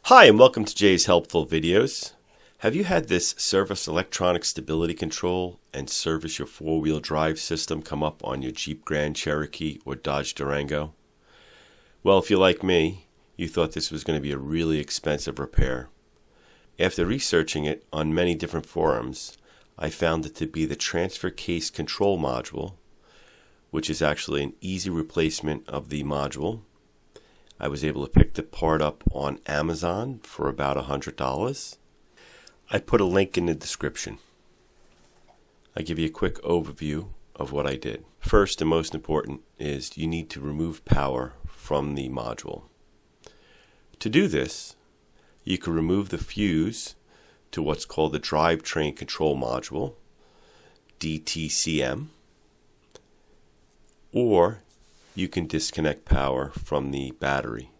Hi, and welcome to Jay's Helpful Videos. Have you had this service electronic stability control and service your four-wheel drive system come up on your Jeep Grand Cherokee or Dodge Durango? Well, if you're like me, you thought this was going to be a really expensive repair. After researching it on many different forums, I found it to be the transfer case control module, which is actually an easy replacement of the module. I was able to pick the part up on Amazon for about $100. I put a link in the description. I give you a quick overview of what I did. First and most important is you need to remove power from the module. To do this, you can remove the fuse to what's called the drivetrain control module, TCCM, or you can disconnect power from the battery.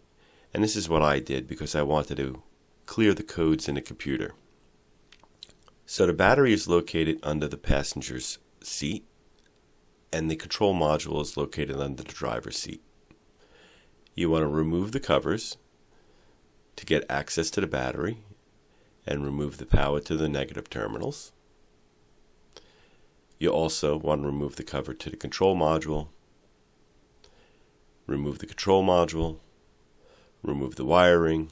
And this is what I did because I wanted to clear the codes in the computer. So the battery is located under the passenger's seat and the control module is located under the driver's seat. You want to remove the covers to get access to the battery and remove the power to the negative terminals. You also want to remove the cover to the control module, remove the control module, remove the wiring,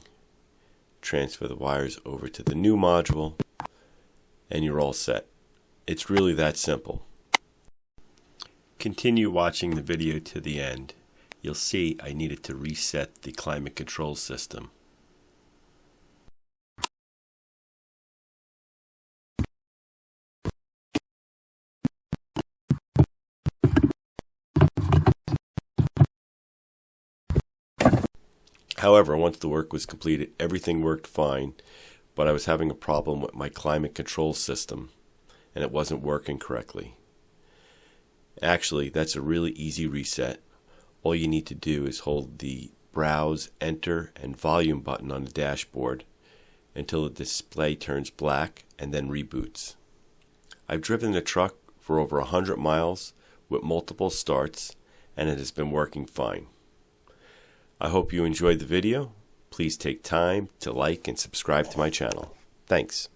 transfer the wires over to the new module, and you're all set. It's really that simple. Continue watching the video to the end. You'll see I needed to reset the climate control system. However, once the work was completed, everything worked fine, but I was having a problem with my climate control system, and it wasn't working correctly. Actually, that's a really easy reset. All you need to do is hold the Browse, Enter, and Volume button on the dashboard until the display turns black and then reboots. I've driven the truck for over 100 miles with multiple starts, and it has been working fine. I hope you enjoyed the video. Please take time to like and subscribe to my channel. Thanks.